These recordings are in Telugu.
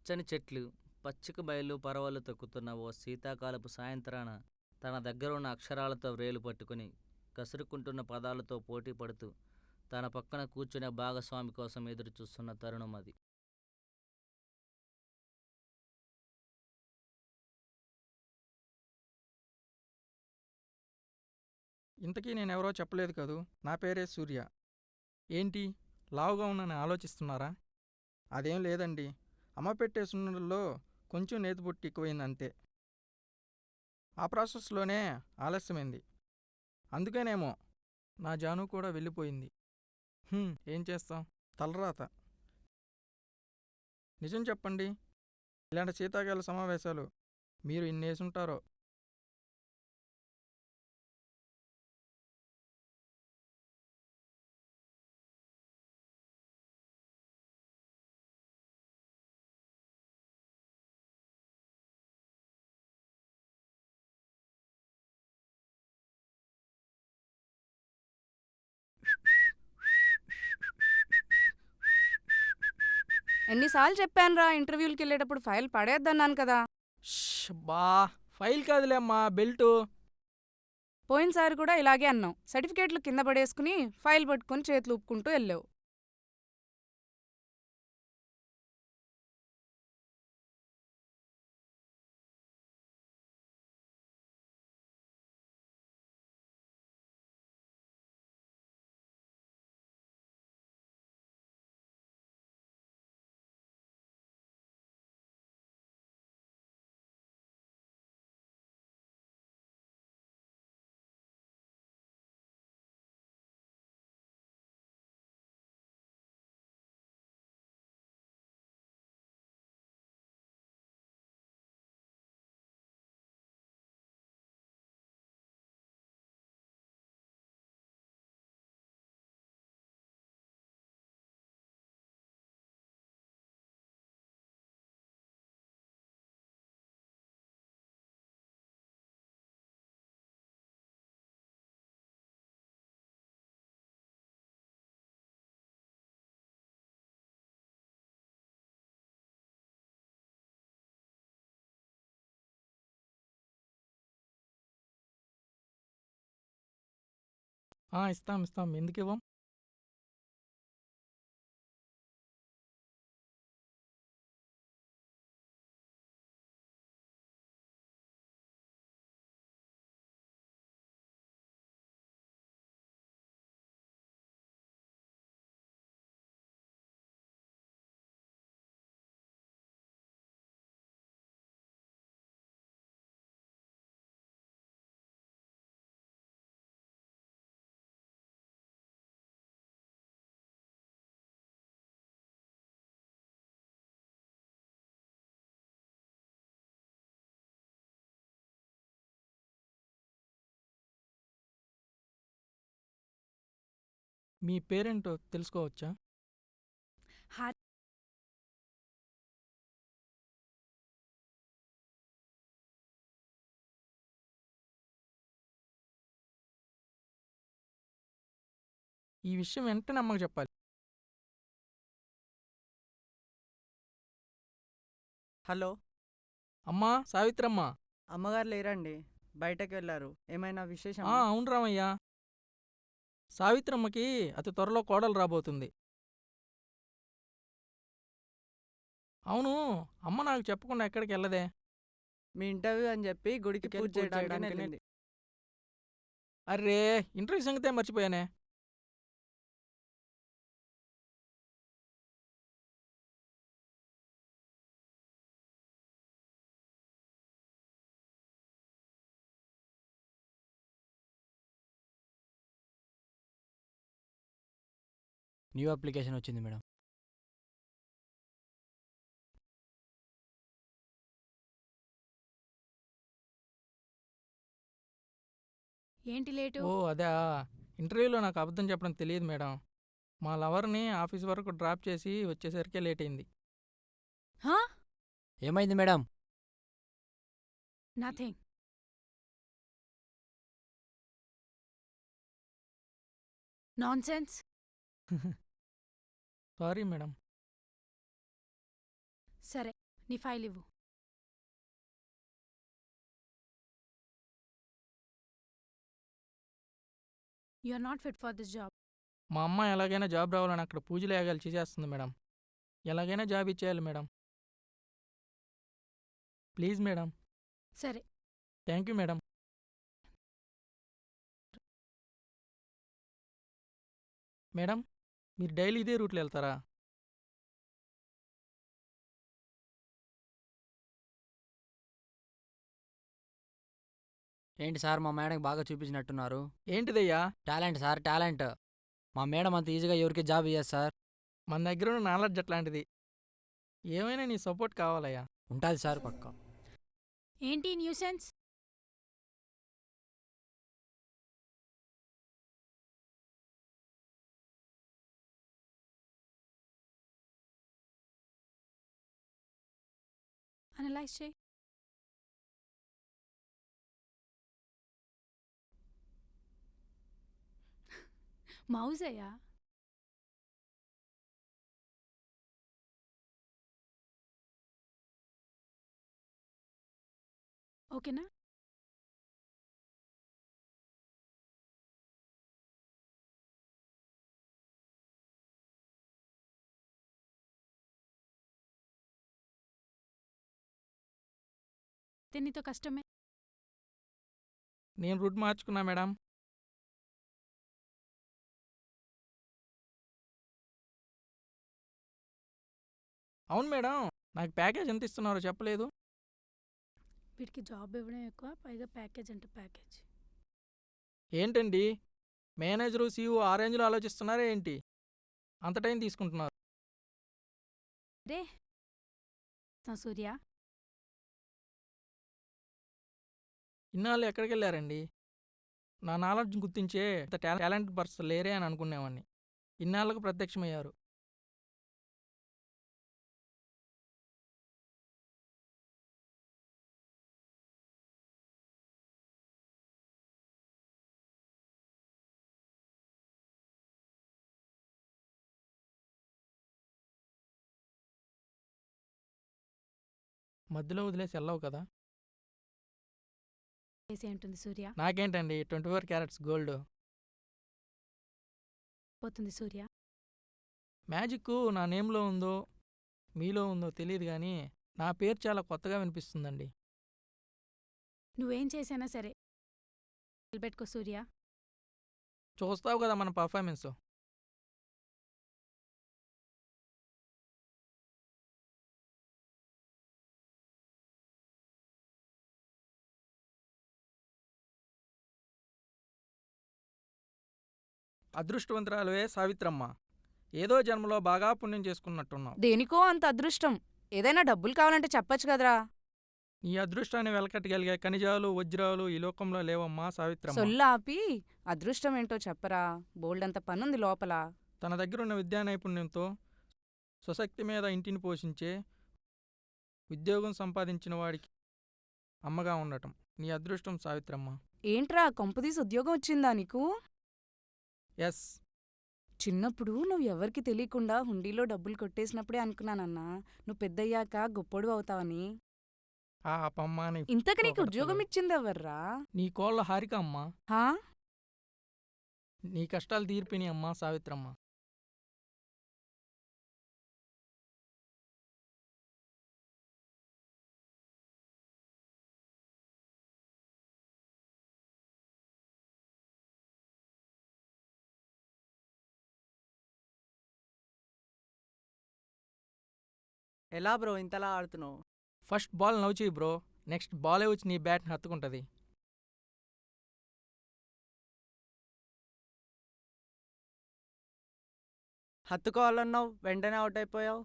పచ్చని చెట్లు, పచ్చిక బయలు పరవళ్ళు తొక్కుతున్న ఓ శీతాకాలపు సాయంత్రాన తన దగ్గరున్న అక్షరాలతో వ్రేలు పట్టుకుని కసురుకుంటున్న పదాలతో పోటీ పడుతూ తన పక్కన కూర్చునే భాగస్వామి కోసం ఎదురు చూస్తున్న తరుణం అది. ఇంతకీ నేనెవరో చెప్పలేదు కదూ. నా పేరే సూర్య. ఏంటి, లావుగా ఉన్నానని ఆలోచిస్తున్నారా? అదేం లేదండి. అమ్మ పెట్టే సున్నుండల్లో కొంచెం నేతిబొట్టు ఎక్కువైంది అంతే. ఆ ప్రాసెస్లోనే ఆలస్యమైంది. అందుకేనేమో నా జాను కూడా వెళ్ళిపోయింది. ఏం చేస్తాం, తలరాత. నిజం చెప్పండి, ఇలాంటి శీతాకాల సమావేశాలు మీరు ఇన్నేసుంటారో. ఎన్నిసార్లు చెప్పానురా ఇంటర్వ్యూలకి వెళ్ళేటప్పుడు ఫైల్ పడేద్దన్నాను కదా. బా, ఫైల్ కాదులేమ్మా, బెల్టు. పోయినసారి కూడా ఇలాగే అన్నావు. సర్టిఫికేట్లు కింద పడేసుకుని ఫైల్ పట్టుకుని చేతులు ఊపుకుంటూ వెళ్ళావు. ఇస్తాం ఇస్తాం, ఎందుకు ఇవ్వం? మీ పేరేంటో తెలుసుకోవచ్చా? ఈ విషయం వెంటనే అమ్మకు చెప్పాలి. హలో, అమ్మా సావిత్రమ్మ. అమ్మగారు లేరండి, బయటకు వెళ్ళారు. ఏమైనా విశేషం? అవును రామయ్య, సావిత్రమ్మకి అతి త్వరలో కోడలు రాబోతుంది. అవును, అమ్మ నాకు చెప్పకుండా ఎక్కడికి వెళ్ళదే? మీ ఇంటర్వ్యూ అని చెప్పి గుడికి పూజ చేయడానికి వెళ్ళింది. అర్రే, ఇంటర్వ్యూ సంగతే మర్చిపోయానే. న్యూ అప్లికేషన్ వచ్చింది మేడం. ఏంటి లేటు? అదే, ఇంటర్వ్యూలో నాకు అబద్ధం చెప్పడం తెలియదు మేడం. మా లవర్ని ఆఫీస్ వరకు డ్రాప్ చేసి వచ్చేసరికే లేట్ అయింది. ఏమైంది madam? Nothing. Nonsense. Sorry madam. సరే, నీ ఫైల్ ఇవ్వు. You are not fit for this job. మా అమ్మ ఎలాగైనా జాబ్ రావాలని అక్కడ పూజలు యాగాలు చేసేస్తుంది మేడం. ఎలాగైనా జాబ్ ఇచ్చేయాలి మేడం. Please madam. సరే, థ్యాంక్ యూ మేడం. మేడం, మీరు డైలీ ఇదే రూట్లో వెళ్తారా? ఏంటి సార్ మా మేడంకి బాగా చూపించినట్టున్నారు. ఏంటిదయ్యా? Talent sir, talent. మా మేడం అంత ఈజీగా ఎవరికి జాబ్ ఇయ్యదు సార్. మన దగ్గర ఉన్న నాలెడ్జ్ అట్లాంటిది. ఏమైనా నీ సపోర్ట్ కావాలయ్యా. ఉంటుంది సార్ పక్కా. ఏంటి న్యూసెన్స్? అనలైజ్ చేయి. మౌజ్ అయ్యా. ఓకేనా? నీతో కష్టమే. నేను రూట్ మార్చుకున్నా మేడం. అవును మేడం, నాకు ప్యాకేజ్ ఎంత ఇస్తున్నారో చెప్పలేదు. వీటికి జాబ్ ఇవ్వడం ఎక్కువ, పైగా ప్యాకేజ్ అంటే ప్యాకేజ్. ఏంటండి, మేనేజరు సీఈఓ ఆ రేంజ్లో ఆలోచిస్తున్నారా ఏంటి? అంత టైం తీసుకుంటున్నారు. రే సూర్య, ఇన్నాళ్ళు ఎక్కడికి వెళ్ళారండి? నా నాలెడ్జ్ గుర్తించే ఇంత టాలెంట్ పర్సన్ లేరే అని అనుకునేవాడిని. ఇన్నాళ్ళకు ప్రత్యక్షమయ్యారు. మధ్యలో వదిలేసి వెళ్ళవు కదా? చేసి ఉంటుంది సూర్య. నాకేంటండి 24 క్యారెట్స్ గోల్డ్. పోతుంది సూర్య. మ్యాజిక్ నా నేమ్లో ఉందో మీలో ఉందో తెలియదు కానీ నా పేరు చాలా కొత్తగా వినిపిస్తుందండి. నువ్వేం చేసినా సరే నిలబెట్టుకో సూర్య. చూస్తావు కదా మన పర్ఫార్మెన్స్. అదృష్టవంతురాలువే సావిత్రమ్మ. ఏదో జన్మలో బాగా పుణ్యం చేసుకున్నట్టున్నావు. దేనికో అంత అదృష్టం. ఏదైనా డబ్బులు కావాలంటే చెప్పొచ్చు కదరా. నీ అదృష్టాన్ని వెలకట్టగలిగే ఖనిజాలు వజ్రాలు ఈ లోకంలో లేవమ్మా సావిత్రమ్మ. సొల్లాపి అదృష్టం ఏంటో చెప్పరా. బోల్డంత పనుంది లోపల. తన దగ్గరున్న విద్యా నైపుణ్యంతో స్వశక్తి మీద ఇంటిని పోషించే ఉద్యోగం సంపాదించిన వాడికి అమ్మగా ఉండటం నీ అదృష్టం సావిత్రమ్మ. ఏంట్రా కొంపదీసి ఉద్యోగం వచ్చిందా నీకు? ఎస్. చిన్నప్పుడు నువ్వు ఎవరికి తెలియకుండా హుండీలో డబ్బులు కొట్టేసినప్పుడే అనుకున్నానన్నా నువ్వు పెద్దయ్యాక గొప్పోడు అవుతావని. ఆ అప్పమ్మ నీ ఇంతకు నీకు ఉద్యోగం ఇచ్చిందెవర్రా? నీ కోళ్ళ హారిక అమ్మా. హా? నీ కష్టాలు తీర్పిని అమ్మా సావిత్రమ్మ. ఎలా బ్రో ఇంతలా ఆడుతున్నావు? ఫస్ట్ బాల్ నవ్వు చెయ్యి బ్రో, నెక్స్ట్ బాలే వచ్చి నీ బ్యాట్ని హత్తుకుంటుంది. హత్తుకోవాలన్నావు, వెంటనే అవుట్ అయిపోయావు.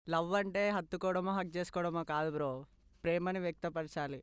లవ్ అంటే హత్తుకోవడమో హక్ చేసుకోవడమో కాదు బ్రో, ప్రేమని వ్యక్తపరచాలి.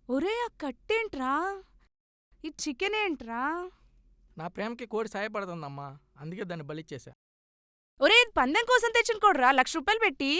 ఒరే ఆ కట్టేంట్రా? ఈ చికెన్ ఏంట్రా? నా ప్రేమకి కోడి సాయపడుతుందమ్మా, అందుకే దాన్ని బలిచ్చేశా. ఒరే ఇది పందెం కోసం తెచ్చిన కోడ్రా, ₹1,00,000 పెట్టి.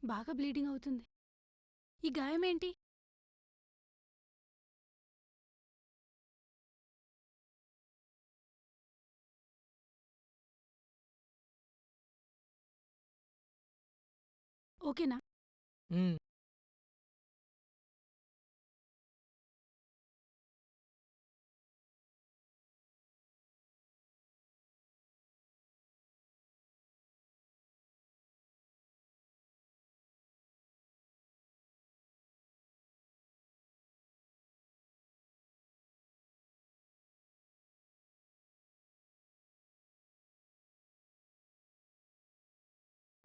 బాగా బ్లీడింగ్ అవుతుంది. ఈ గాయం ఏంటి? ఓకేనా? ఉమ్,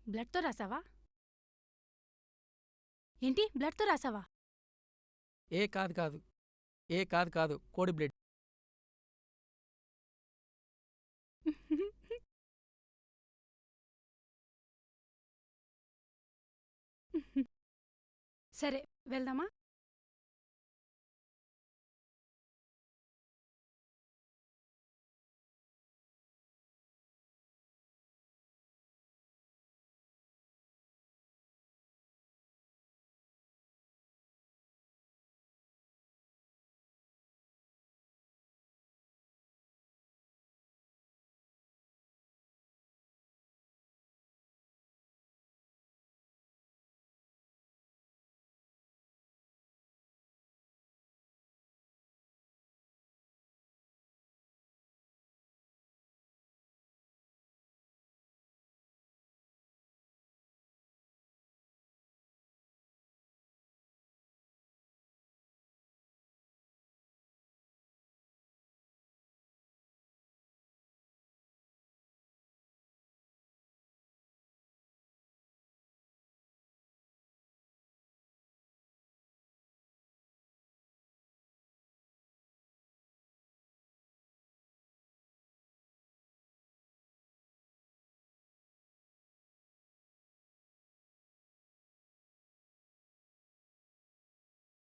బ్లడ్‌తో రాసావా? ఏంటి బ్లడ్‌తో రాసావా? కాదు కోడి బ్లడ్. సరే వెళ్దామా?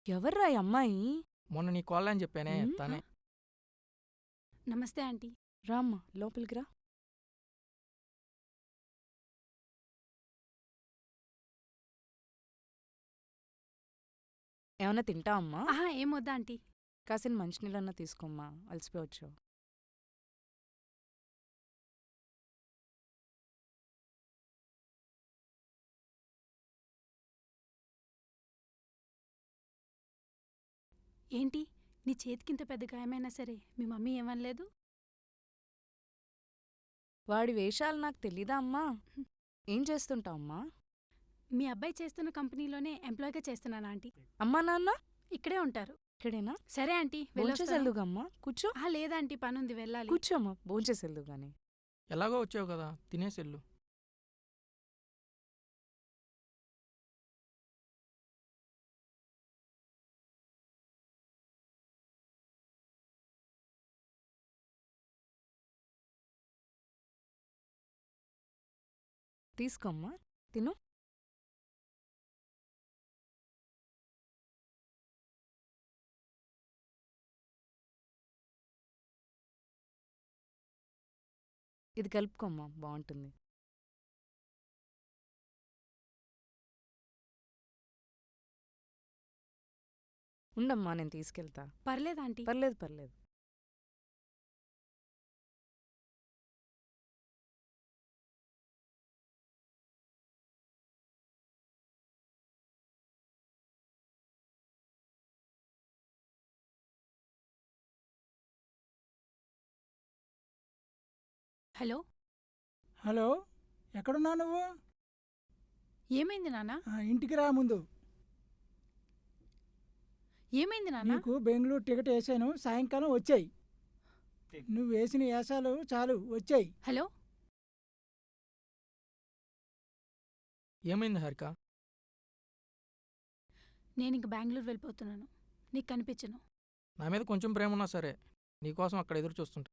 ఎవర్రా ఈ అమ్మాయి? మొన్న నీ కోళ్ళని చెప్పానే ఉమ్, తనే. నమస్తే ఆంటీ. రామ్మా లోపలికి రా. ఏమన్నా తింటావమ్మా? ఆహా! ఏం వద్దా ఆంటీ. కాసిన మంచినీళ్ళన్నా తీసుకోమ్మా, అలసిపోవచ్చు. ఏంటి నీ చేతికింత పెద్ద గాయమైనా సరే మీ మమ్మీ ఏమనలేదు? వాడి వేషాలు నాకు తెలీదా అమ్మా? ఏం చేస్తుంటావమ్మా? మీ అబ్బాయి చేస్తున్న కంపెనీలోనే ఎంప్లాయ్‌గా చేస్తున్నాను ఆంటీ. అమ్మా నాన్న ఇక్కడే ఉంటారు. ఇక్కడేనా? సరే ఆంటీ వెళ్ళొస్తాను. భోంచేసెళ్దుగమ్మా, కూర్చో. ఆహా! లేదాంటీ పనుంది వెళ్ళాలి. కూర్చోమ్మా, భోంచేసెళ్దు గాని. ఎలాగో వచ్చావు కదా, తినేసెళ్ళు. తీసుకోమ్మా, తిను. ఇది కలుపుకోమ్మా, బాగుంటుంది. ఉండమ్మా నేను తీసుకెళ్తా. పర్లేదు ఆంటీ. పర్లేదు పర్లేదు. హలో, హలో, ఎక్కడున్నావు నువ్వు? ఏమైంది నాన్న? ఇంటికి రా ముందు. ఏమైంది నాన్న? నీకు బెంగళూరు టికెట్ వేసాను, సాయంకాలం వచ్చాయి. నువ్వు వేసిన వేసాలు చాలు, వచ్చాయి. హలో, ఏమైంది హారిక? నేను ఇంక బెంగళూరు వెళ్ళిపోతున్నాను. నీకు కనిపించను. నా మీద కొంచెం ప్రేమ ఉన్నా సరే నీకోసం అక్కడ ఎదురు చూస్తుంటా.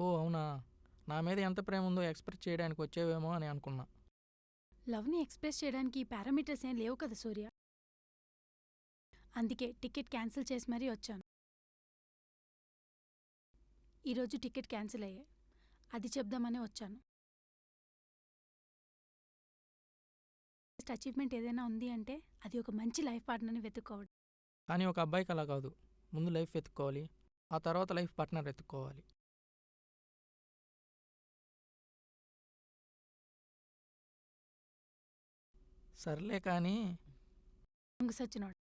ఓ అవునా, నా మీద ఎంత ప్రేమ ఉందో ఎక్స్ప్రెస్ చేయడానికి వచ్చేవేమో అని అనుకున్నా. లవ్ని ఎక్స్ప్రెస్ చేయడానికి ఈ పారామీటర్స్ ఏం లేవు కదా సూర్య. అందుకే టికెట్ క్యాన్సిల్ చేసి మరీ వచ్చాను. ఈరోజు టికెట్ క్యాన్సిల్ అయ్యాయి, అది చెప్దామని వచ్చాను. అచీవ్మెంట్ ఏదైనా ఉంది అంటే అది ఒక మంచి లైఫ్ పార్ట్నర్ని వెతుక్కోవడం. కానీ ఒక అబ్బాయికి అలా కాదు. ముందు లైఫ్ వెతుక్కోవాలి, ఆ తర్వాత లైఫ్ పార్ట్నర్ వెతుక్కోవాలి. సర్లే కానీ దొంగ సచ్చినోడు.